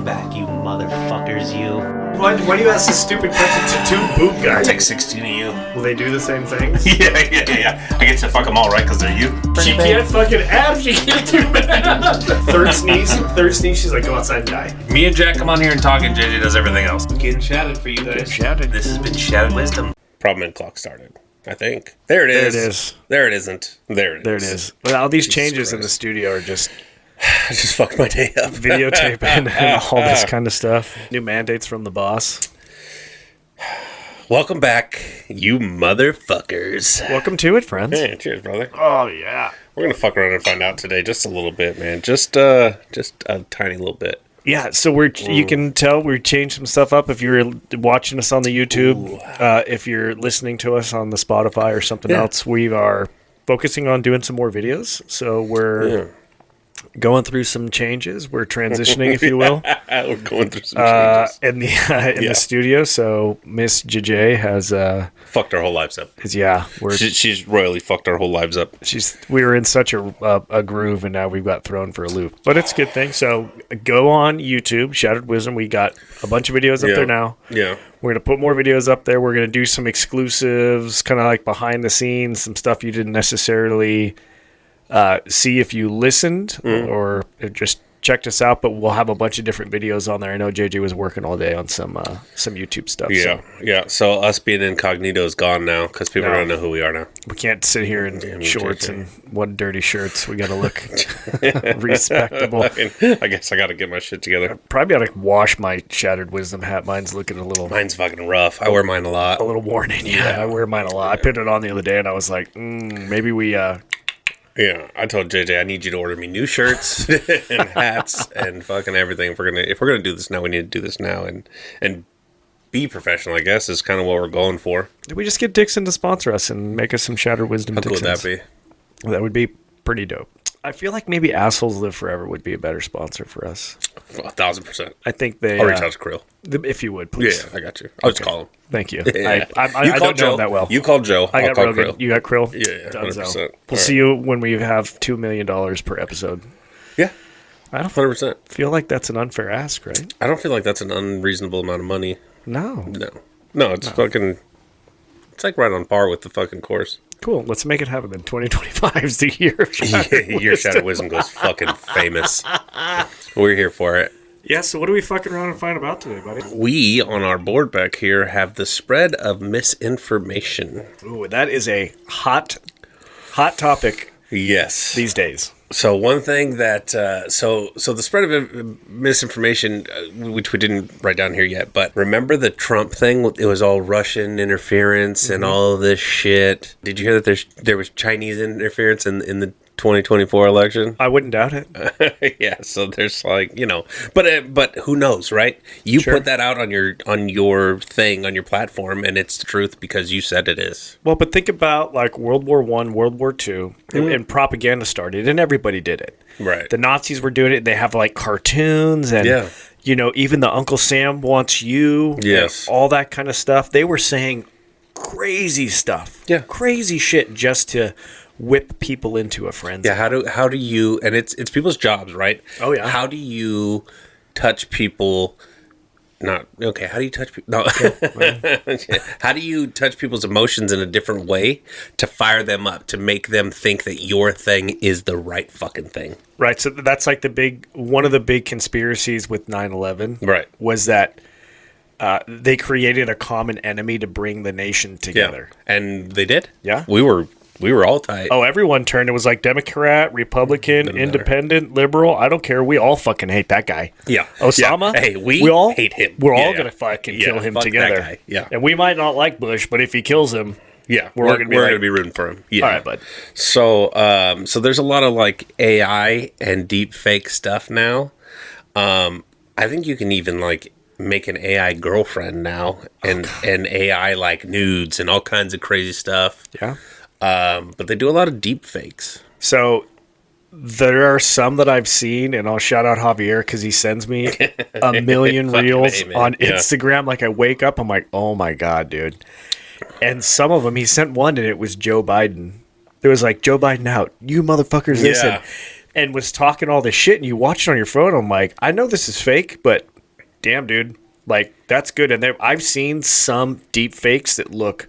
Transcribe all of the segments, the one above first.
back, you motherfuckers, you. Why do you ask this stupid question to two boot guys? Take 16 of you. Will they do the same things? Yeah. I get to fuck them all, right? Because they're you. She can't fucking add. She can't do that. Third sneeze, she's like, go outside and die. Me and Jack come on here and talk, and JJ does everything else. Getting shattered for you guys. Shattered. This has been Shattered Wisdom. Problem clock started, I think. There it is. There it is. There it isn't. There it is. There it is. Well, all these Jesus changes in Christ. the studio are just I just fucked my day up. videotaping and all this kind of stuff. New mandates from the boss. Welcome back, you motherfuckers. Welcome to it, friends. Hey, cheers, brother. Oh, yeah. We're gonna fuck around and find out today, just a little bit, man. Just a tiny little bit. Yeah, so you can tell we changed some stuff up if you're watching us on the YouTube. If you're listening to us on the Spotify or something else, we are focusing on doing some more videos. So we're going through some changes. We're transitioning, if you will. We're going through some changes. In the studio. So Miss JJ has Fucked our whole lives up. She's royally fucked our whole lives up. We were in such a groove, and now we've got thrown for a loop. But it's a good thing. So go on YouTube, Shattered Wisdom. We got a bunch of videos up there now. Yeah. We're going to put more videos up there. We're going to do some exclusives, kind of like behind the scenes, some stuff you didn't necessarily see if you listened or just checked us out, but we'll have a bunch of different videos on there. I know JJ was working all day on some YouTube stuff. So us being incognito is gone now because people don't know who we are now. We can't sit here in shorts and one dirty shirts. We got to look respectable. I guess I got to get my shit together. Probably got to wash my Shattered Wisdom hat. Mine's looking a little... Mine's fucking rough. I wear mine a lot. A little worn in, I wear mine a lot. I put it on the other day and I was like, maybe we... Yeah, I told JJ I need you to order me new shirts and hats and fucking everything. If we're gonna do this now, we need to do this now and be professional. I guess is kind of what we're going for. Did we just get Dixon to sponsor us and make us some Shattered Wisdom? How cool would that be? That would be pretty dope. I feel like maybe Assholes Live Forever would be a better sponsor for us. 1,000%. I think they... I'll reach out to Krill. If you would, please. Yeah, I got you. I'll just call him. Thank you. Yeah. I don't know him that well. You call Joe. I'll call Krill. You got Krill? Yeah, 100%. We'll see you when we have $2 million per episode. Yeah. I don't 100%. feel like that's an unfair ask, right? I don't feel like that's an unreasonable amount of money. No, it's fucking... It's like right on par with the fucking course. Cool. Let's make it happen then. 2025 is the year of Shattered Your Shattered Wisdom goes fucking famous. We're here for it. Yeah, so what are we fucking around and find about today, buddy? We, on our board back here, have the spread of misinformation. Ooh, that is a hot topic. Yes. These days. So one thing that, so the spread of misinformation, which we didn't write down here yet, but remember the Trump thing? It was all Russian interference and all of this shit. Did you hear that there was Chinese interference in the 2024 election? I wouldn't doubt it. Yeah, so there's like, but who knows, right? You put that out on your thing, on your platform, and it's the truth because you said it is. Well, but think about like World War I, World War II, and propaganda started, and everybody did it. Right. The Nazis were doing it. They have like cartoons and, even the Uncle Sam wants you. Yes. All that kind of stuff. They were saying crazy stuff. Yeah. Crazy shit just to whip people into a frenzy. Yeah, how do you, and it's people's jobs, right? Oh yeah. How do you touch people? How do you touch people? No. How do you touch people's emotions in a different way to fire them up, to make them think that your thing is the right fucking thing? Right. So that's like one of the big conspiracies with 9/11. Right. Was that they created a common enemy to bring the nation together. Yeah. And they did. Yeah. We were all tight. Oh, everyone turned. It was like Democrat, Republican, Independent, Liberal. I don't care. We all fucking hate that guy. Yeah. Osama. Yeah. Hey, we all hate him. We're all going to fucking kill him together. That guy. Yeah. And we might not like Bush, but if he kills him, we're going to be rooting for him. Yeah. All right, bud. So, so there's a lot of like AI and deep fake stuff now. I think you can even like make an AI girlfriend now and AI like nudes and all kinds of crazy stuff. Yeah. But they do a lot of deep fakes. So there are some that I've seen, and I'll shout out Javier because he sends me a million reels on Instagram. Like I wake up, I'm like, oh my God, dude. And some of them, he sent one and it was Joe Biden. It was like, Joe Biden out. You motherfuckers listen. And was talking all this shit, and you watch it on your phone. I'm like, I know this is fake, but damn, dude, like, that's good. And I've seen some deep fakes that look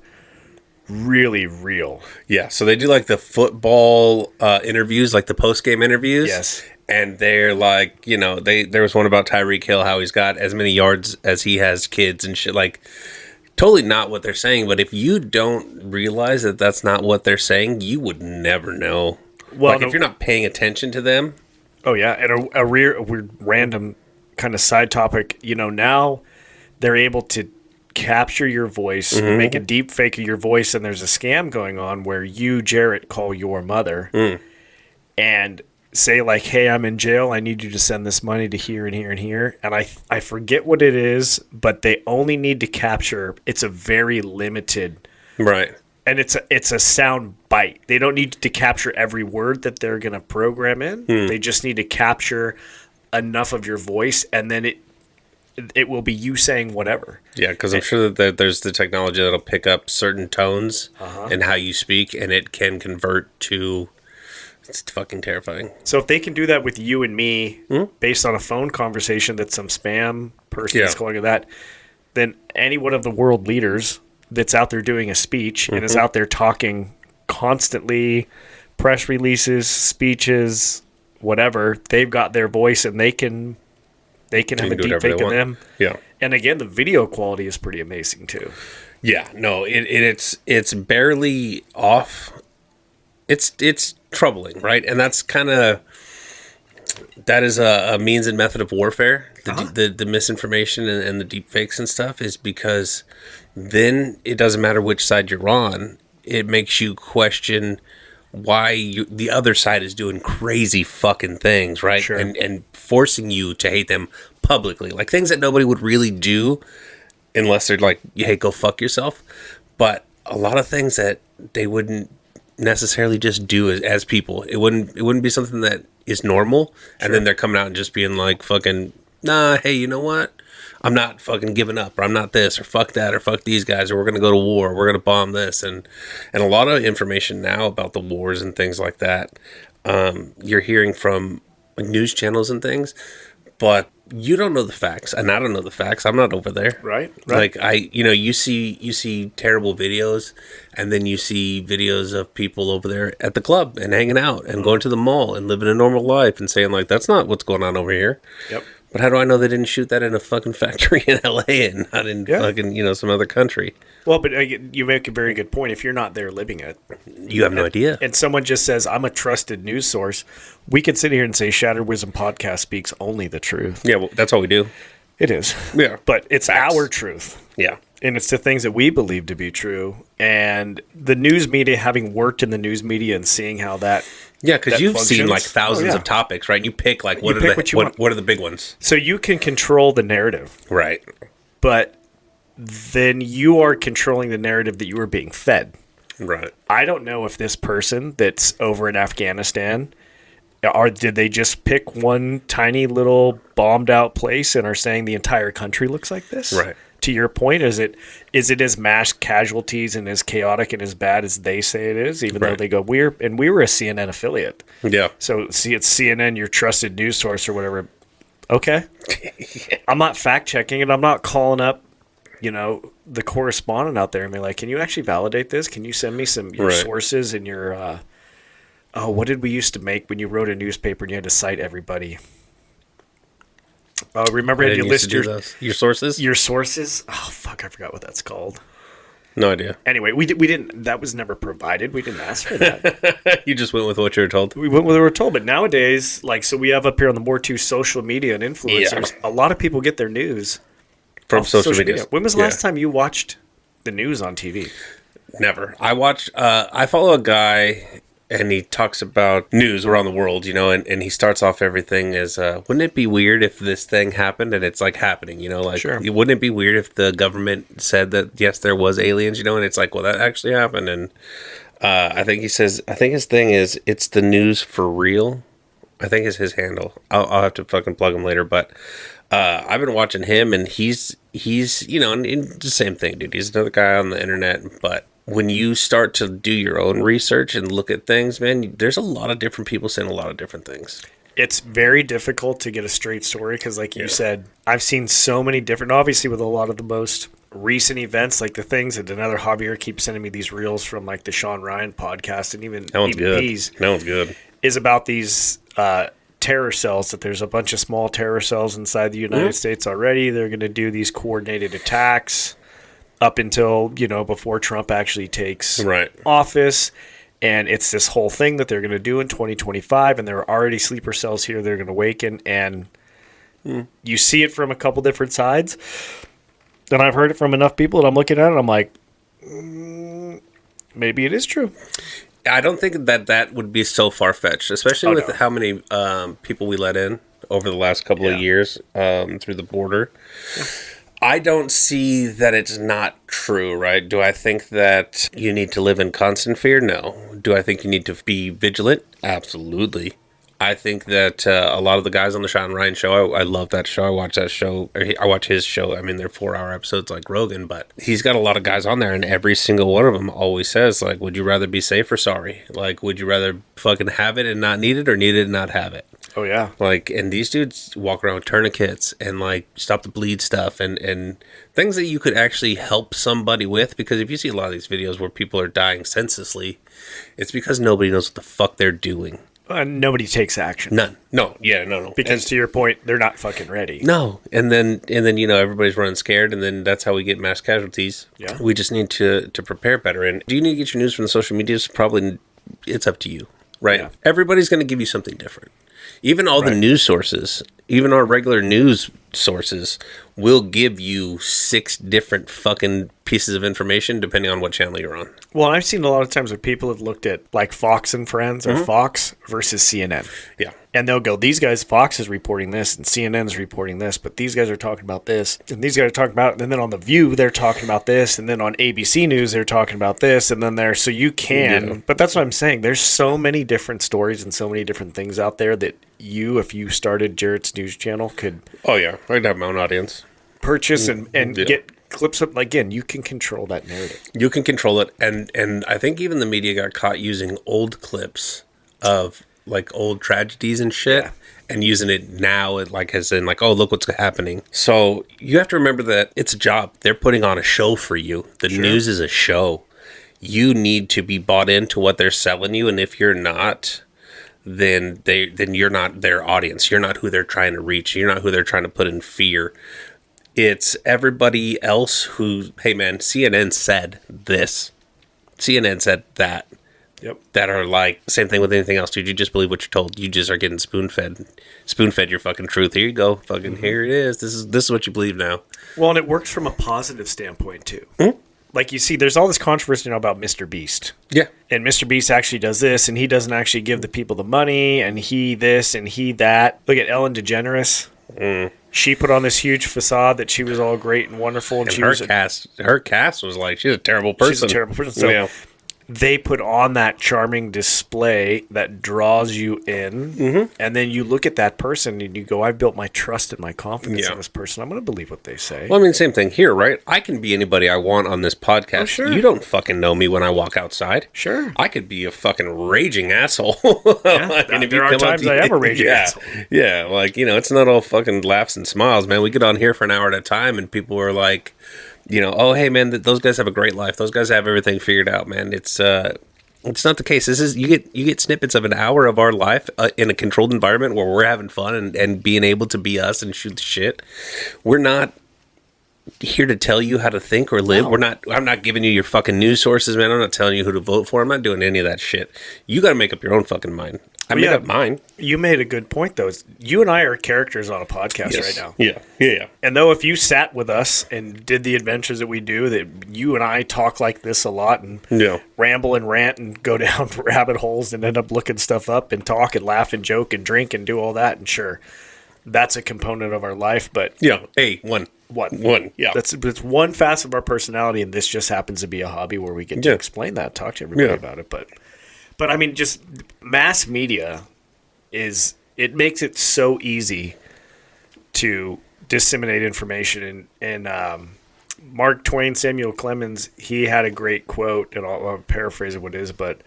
really real. Yeah, so they do like the football interviews, like the post-game interviews. Yes. And they're like, you know, there was one about Tyreek Hill, how he's got as many yards as he has kids and shit. Like, totally not what they're saying. But if you don't realize that that's not what they're saying, you would never know. Well, like, if you're not paying attention to them. Oh, yeah. And a weird random kind of side topic, you know, now they're able to capture your voice, make a deep fake of your voice, and there's a scam going on where you, Jerett, call your mother and say, like, hey, I'm in jail, I need you to send this money to here and here and here. And I forget what it is, but they only need to capture, it's a very limited, right, and it's a sound bite. They don't need to capture every word that they're going to program in. They just need to capture enough of your voice, and then it will be you saying whatever. Yeah, because I'm sure that there's the technology that'll pick up certain tones and how you speak, and it can convert to... It's fucking terrifying. So if they can do that with you and me based on a phone conversation that some spam person is calling it that, then any one of the world leaders that's out there doing a speech and is out there talking constantly, press releases, speeches, whatever, they've got their voice and they can have a deep fake of them. Yeah. And again, the video quality is pretty amazing too. Yeah, no, it's barely off. It's troubling, right? And that's that is a means and method of warfare. The misinformation and the deep fakes and stuff is because then it doesn't matter which side you're on. It makes you question why the other side is doing crazy fucking things, right? Sure. And forcing you to hate them publicly. Like things that nobody would really do unless they're like, hey, go fuck yourself. But a lot of things that they wouldn't necessarily just do as people. It wouldn't be something that is normal. And then they're coming out and just being like, fucking, nah, hey, you know what? I'm not fucking giving up, or I'm not this, or fuck that, or fuck these guys, or we're going to go to war, or we're going to bomb this. And a lot of information now about the wars and things like that, you're hearing from like, news channels and things, but you don't know the facts, and I don't know the facts. I'm not over there. Right. Like you see terrible videos, and then you see videos of people over there at the club and hanging out and going to the mall and living a normal life and saying like, that's not what's going on over here. Yep. But how do I know they didn't shoot that in a fucking factory in LA and not in fucking, some other country? Well, but you make a very good point. If you're not there living it, you have no idea. And someone just says, I'm a trusted news source, we could sit here and say Shattered Wisdom Podcast speaks only the truth. Yeah, well, that's all we do. It is. Yeah. But it's facts. Our truth. Yeah. And it's the things that we believe to be true. And the news media, having worked in the news media and seeing how that... Yeah, because you've seen like thousands of topics, right? You pick like what are the big ones. So you can control the narrative. Right. But then you are controlling the narrative that you are being fed. Right. I don't know if this person that's over in Afghanistan, did they just pick one tiny little bombed out place and are saying the entire country looks like this? Right. To your point, is it as mass casualties and as chaotic and as bad as they say it is, even though they go, we were a CNN affiliate. Yeah. So see, it's CNN, your trusted news source or whatever. Okay. I'm not fact checking it. I'm not calling up, the correspondent out there and be like, can you actually validate this? Can you send me your sources and your, what did we used to make when you wrote a newspaper and you had to cite everybody? Remember you list your sources? Your sources? Oh, fuck, I forgot what that's called. No idea. Anyway, we didn't, that was never provided. We didn't ask for that. You just went with what you were told. We went with what we were told. But nowadays, so we have up here on the More 2 social media and influencers. Yeah. A lot of people get their news from social media. When was the last time you watched the news on TV? Never. I follow a guy... And he talks about news around the world, and he starts off everything as, wouldn't it be weird if this thing happened? And it's like happening, Sure. Wouldn't it be weird if the government said that, yes, there was aliens, and it's like, well, that actually happened. And I think his thing is, it's the news for real. I think is his handle. I'll have to fucking plug him later. But I've been watching him, and he's and the same thing, dude. He's another guy on the internet, but... When you start to do your own research and look at things, man, there's a lot of different people saying a lot of different things. It's very difficult to get a straight story because, like you said, I've seen so many different, obviously with a lot of the most recent events, like the things that another Javier keeps sending me these reels from, like the Sean Ryan podcast and even That one's good. EVPs, That one's good. is about these terror cells, that there's a bunch of small terror cells inside the United States already. They're going to do these coordinated attacks up until, before Trump actually takes office. And it's this whole thing that they're going to do in 2025, and there are already sleeper cells here they're going to awaken, and you see it from a couple different sides. And I've heard it from enough people that I'm looking at it, and I'm like, maybe it is true. I don't think that would be so far-fetched, especially with how many people we let in over the last couple of years through the border. I don't see that it's not true, right? Do I think that you need to live in constant fear? No. Do I think you need to be vigilant? Absolutely. I think that a lot of the guys on the Sean Ryan show, I love that show. I watch that show. I watch his show. I mean, they're 4-hour episodes like Rogan, but he's got a lot of guys on there, and every single one of them always says, like, would you rather be safe or sorry? Like, would you rather fucking have it and not need it, or need it and not have it? Oh, yeah. Like, and these dudes walk around with tourniquets and, like, stop the bleed stuff and things that you could actually help somebody with. Because if you see a lot of these videos where people are dying senselessly, it's because nobody knows what the fuck they're doing. Nobody takes action. None. No. Yeah, no. Because to your point, they're not fucking ready. No. And then everybody's running scared, and then that's how we get mass casualties. Yeah. We just need to prepare better. And do you need to get your news from the social medias? Probably, it's up to you, right? Yeah. Everybody's going to give you something different. Even all the news sources, even our regular news sources, will give you 6 different fucking pieces of information depending on what channel you're on. Well, I've seen a lot of times where people have looked at like Fox and Friends or Fox versus CNN. Yeah. And they'll go, these guys, Fox is reporting this and CNN's reporting this, but these guys are talking about this and these guys are talking about, and then on The View, they're talking about this, and then on ABC News, they're talking about this, and then so you can, but that's what I'm saying. There's so many different stories and so many different things out there that if you started Jerett's news channel, could... Oh, yeah. I'd have my own audience. Purchase and get clips up. Again, you can control that narrative. You can control it. And I think even the media got caught using old clips of like old tragedies and shit and using it now like as in like, oh, look what's happening. So you have to remember that it's a job. They're putting on a show for you. The news is a show. You need to be bought into what they're selling you. And if you're not, then you're not their audience. You're not who they're trying to reach. You're not who they're trying to put in fear. It's everybody else who, hey man, CNN said this. CNN said that. Yep. That are like, same thing with anything else, dude. You just believe what you're told. You just are getting spoon-fed your fucking truth. Here you go. Fucking here it is. This is what you believe now. Well, and it works from a positive standpoint too. Like you see, there's all this controversy now about Mr. Beast. Yeah. And Mr. Beast actually does this, and he doesn't actually give the people the money, and he this, and he that. Look at Ellen DeGeneres. She put on this huge facade that she was all great and wonderful, and her cast was like, she's a terrible person. She's a terrible person. So they put on that charming display that draws you in, and then you look at that person and you go, I've built my trust and my confidence in this person. I'm going to believe what they say. Well, I mean, same thing here, right? I can be anybody I want on this podcast. Oh, sure. You don't fucking know me when I walk outside. Sure. I could be a fucking raging asshole. There are times I am a raging asshole. Yeah, like, it's not all fucking laughs and smiles, man. We get on here for an hour at a time and people are like, oh, hey, man, those guys have a great life. Those guys have everything figured out, man. It's not the case. This is you get snippets of an hour of our life in a controlled environment where we're having fun and being able to be us and shoot the shit. We're not here to tell you how to think or live. No. I'm not giving you your fucking news sources, man. I'm not telling you who to vote for. I'm not doing any of that shit. You got to make up your own fucking mind. I made up mine. You made a good point, though. You and I are characters on a podcast right now. Yeah. And though if you sat with us and did the adventures that we do, that you and I talk like this a lot and ramble and rant and go down rabbit holes and end up looking stuff up and talk and laugh and joke and drink and do all that. And sure, that's a component of our life. But one. Yeah, that's one facet of our personality, and this just happens to be a hobby where we get to explain that, talk to everybody about it. But I mean, just mass media it makes it so easy to disseminate information and Mark Twain, Samuel Clemens, he had a great quote, and I'll paraphrase what it is, but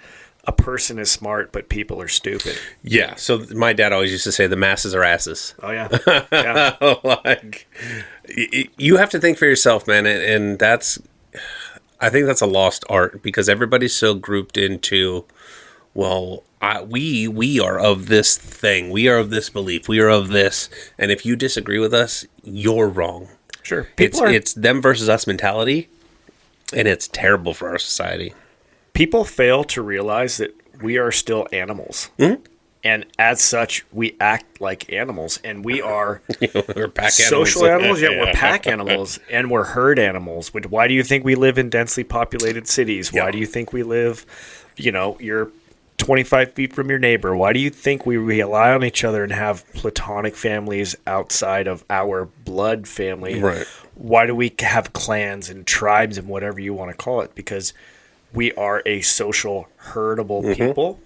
a person is smart, but people are stupid. Yeah. So my dad always used to say the masses are asses. Oh, yeah. Yeah. Like, you have to think for yourself, man. And I think that's a lost art because everybody's so grouped into, well, we are of this thing. We are of this belief. We are of this. And if you disagree with us, you're wrong. Sure. It's them versus us mentality, and it's terrible for our society. People fail to realize that we are still animals. Mm-hmm. And as such, we act like animals. And we are we're pack social animals. Yeah, Yeah. we're pack animals. And we're herd animals. Why do you think we live in densely populated cities? Yeah. Why do you think we live, you're 25 feet from your neighbor? Why do you think we rely on each other and have platonic families outside of our blood family? Right. Why do we have clans and tribes and whatever you want to call it? Because we are a social, herdable people,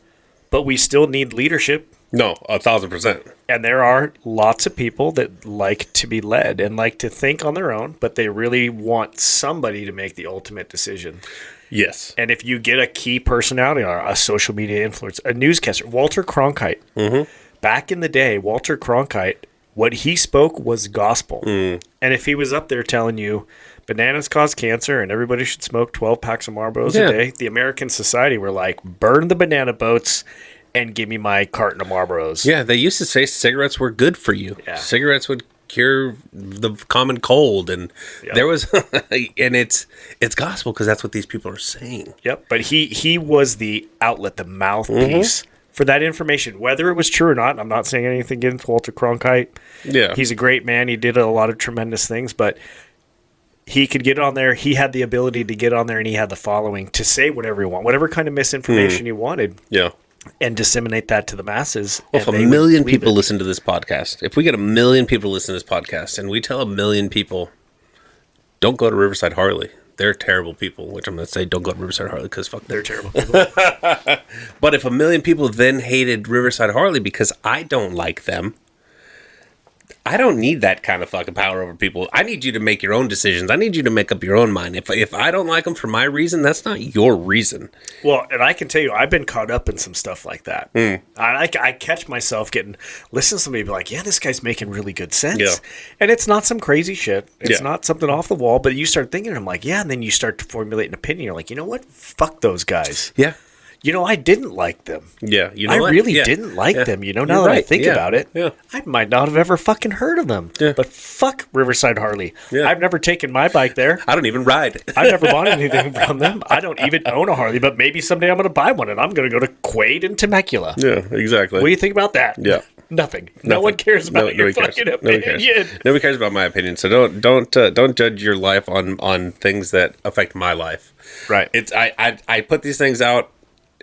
but we still need leadership. No, 1,000%. And there are lots of people that like to be led and like to think on their own, but they really want somebody to make the ultimate decision. Yes. And if you get a key personality, or a social media influencer, a newscaster, Walter Cronkite, back in the day, Walter Cronkite, what he spoke was gospel. And if he was up there telling you bananas cause cancer and everybody should smoke 12 packs of Marlboros a day, the American society were like, burn the banana boats and give me my carton of Marlboros. Yeah, they used to say cigarettes were good for you. Yeah. Cigarettes would cure the common cold, and there was, and it's gospel because that's what these people are saying. Yep, but he was the outlet, the mouthpiece for that information, whether it was true or not. I'm not saying anything against Walter Cronkite. Yeah, he's a great man. He did a lot of tremendous things, but he could get on there. He had the ability to get on there, and he had the following to say whatever he wanted, whatever kind of misinformation he wanted. Yeah. And disseminate that to the masses. Well, if a million people listen to this podcast, if we get 1 million people listen to this podcast, and we tell 1 million people, don't go to Riverside Harley. They're terrible people, which I'm going to say don't go to Riverside Harley because fuck them. They're terrible people. But if 1 million people then hated Riverside Harley because I don't like them, I don't need that kind of fucking power over people. I need you to make your own decisions. I need you to make up your own mind. If I don't like them for my reason, that's not your reason. Well, and I can tell you, I've been caught up in some stuff like that. I catch myself listen to somebody be like, yeah, this guy's making really good sense. Yeah. And it's not some crazy shit. It's not something off the wall, but you start thinking, I'm like, yeah, and then you start to formulate an opinion. You're like, you know what? Fuck those guys. Yeah. I didn't like them. Yeah, I really didn't like them. Now that I think about it, I might not have ever fucking heard of them. Yeah. But fuck Riverside Harley. Yeah. I've never taken my bike there. I don't even ride. I've never bought anything from them. I don't even own a Harley, but maybe someday I'm going to buy one, and I'm going to go to Quaid and Temecula. Yeah, exactly. What do you think about that? Yeah. Nothing. No one cares about your fucking opinion. Nobody cares about my opinion. So don't judge your life on things that affect my life. Right. It's I put these things out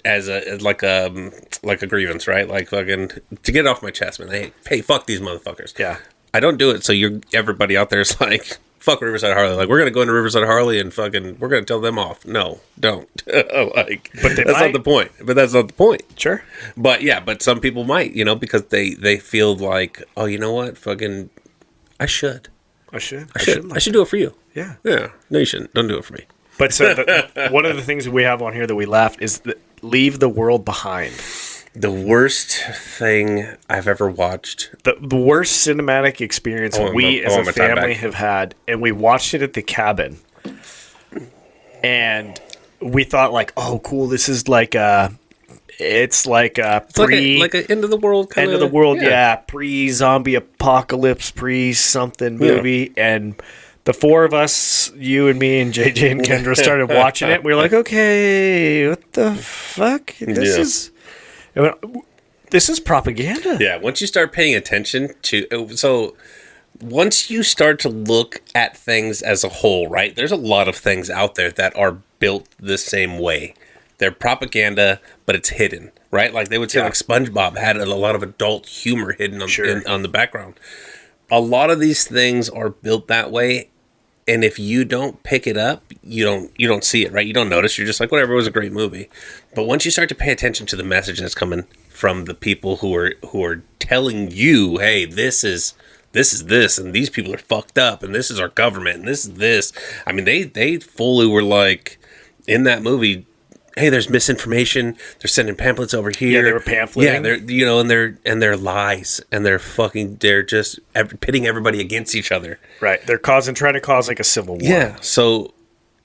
as like a grievance, right? Like fucking to get it off my chest, man. Hey, fuck these motherfuckers. Yeah. I don't do it so everybody out there is like, fuck Riverside Harley. Like, we're gonna go into Riverside Harley and fucking we're gonna tell them off. No, don't. Like, but that's not the point. But that's not the point. Sure. But some people might, because they feel like, oh, you know what? Fucking I should do it for you. Yeah. Yeah. No, you shouldn't. Don't do it for me. But so one of the things we have on here that we laughed is leave the world behind. The worst thing I've ever watched. The worst cinematic experience we as a family have had, and we watched it at the cabin. And we thought like, oh, cool, this is like it's like an end of the world kind of. End of the world, yeah. Pre-zombie apocalypse, pre-something movie. And the four of us, you and me and JJ and Kendra, started watching it. We were like, okay, what the fuck? This is propaganda. Yeah, once you start paying attention once you start to look at things as a whole, right? There's a lot of things out there that are built the same way. They're propaganda, but it's hidden, right? Like they would say like SpongeBob had a lot of adult humor hidden on the background. A lot of these things are built that way. And if you don't pick it up, you don't see it, right? You don't notice. You're just like, whatever, it was a great movie. But once you start to pay attention to the message that's coming from the people who are telling you, hey, this is this is this, and these people are fucked up, and this is our government, and this is this. I mean, they fully were like, in that movie, hey, there's misinformation. They're sending pamphlets over here. Yeah, they were pamphleting. Yeah, they're they're lies, and they're just pitting everybody against each other. Right. They're trying to cause like a civil war. Yeah. So,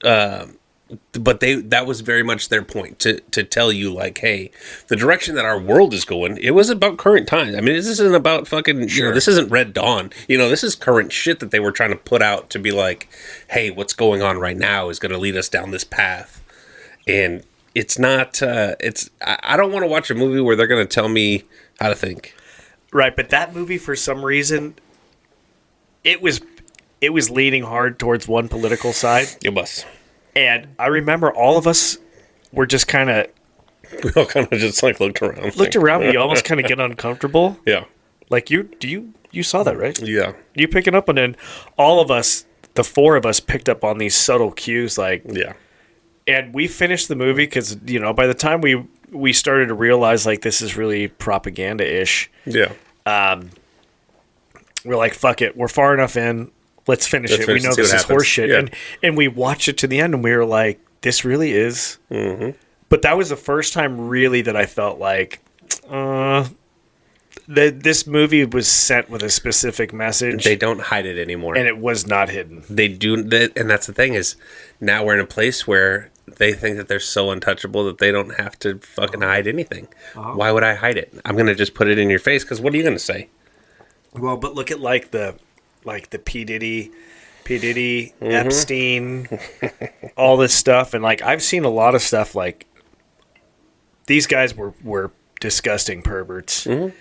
but that was very much their point to tell you like, hey, the direction that our world is going, it was about current times. I mean, this isn't about fucking, this isn't Red Dawn. This is current shit that they were trying to put out to be like, hey, what's going on right now is going to lead us down this path. And it's not, I don't want to watch a movie where they're going to tell me how to think. Right. But that movie, for some reason, it was leaning hard towards one political side. It was. And I remember all of us were just kind of... We all kind of just like looked around. Looked around, but you almost kind of get uncomfortable. Yeah. Like you saw that, right? Yeah. You picking up, and then all of us, the four of us, picked up on these subtle cues. Like, yeah. And we finished the movie because, by the time we started to realize, like, this is really propaganda-ish. Yeah. We're like, fuck it. We're far enough in. Let's finish it. We know this is horseshit. Yeah. And we watched it to the end, and we were like, this really is. Mm-hmm. But that was the first time really that I felt like this movie was sent with a specific message. They don't hide it anymore. And it was not hidden. They do. And that's the thing is, now we're in a place where they think that they're so untouchable that they don't have to fucking hide anything. Why would I hide it? I'm going to just put it in your face, because what are you going to say? Well, but look at like the P. Diddy, mm-hmm. Epstein, all this stuff. And like, I've seen a lot of stuff like these guys were disgusting perverts mm-hmm.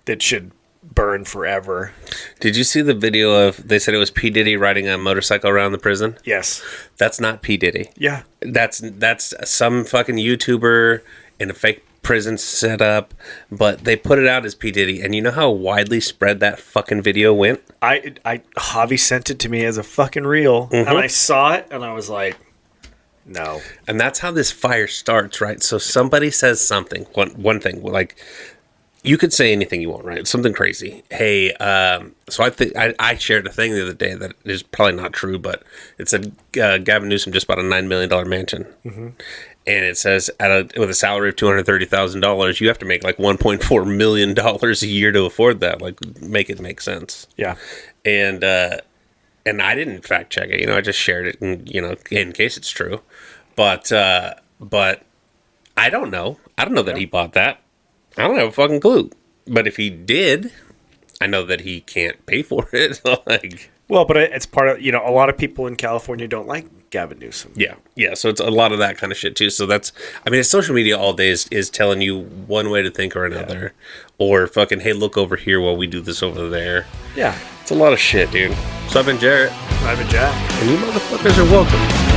that should burn forever. Did you see the video of, they said it was P. Diddy riding a motorcycle around the prison? Yes. That's not P. Diddy. Yeah. That's some fucking YouTuber in a fake prison set up, but they put it out as P. Diddy, and you know how widely spread that fucking video went? Javi sent it to me as a fucking reel, mm-hmm. and I saw it, and I was like, no. And that's how this fire starts, right? So somebody says something, one thing, like, you could say anything you want, right? Something crazy. Hey, so I shared a thing the other day that is probably not true, but it said Gavin Newsom just bought a $9 million mansion. Mm-hmm. And it says with a salary of $230,000, you have to make like $1.4 million a year to afford that. Like, make it make sense. Yeah. And I didn't fact check it. I just shared it, in case it's true. But I don't know. I don't know that he bought that. I don't have a fucking clue. But if he did, I know that he can't pay for it. Well, but it's part of, a lot of people in California don't like Gavin Newsom. Yeah. Yeah. So it's a lot of that kind of shit too. So it's social media all day is telling you one way to think or another, or fucking, hey, look over here while we do this over there. Yeah. It's a lot of shit, dude. So I've been Jerett. I've been Jack. And you motherfuckers are welcome.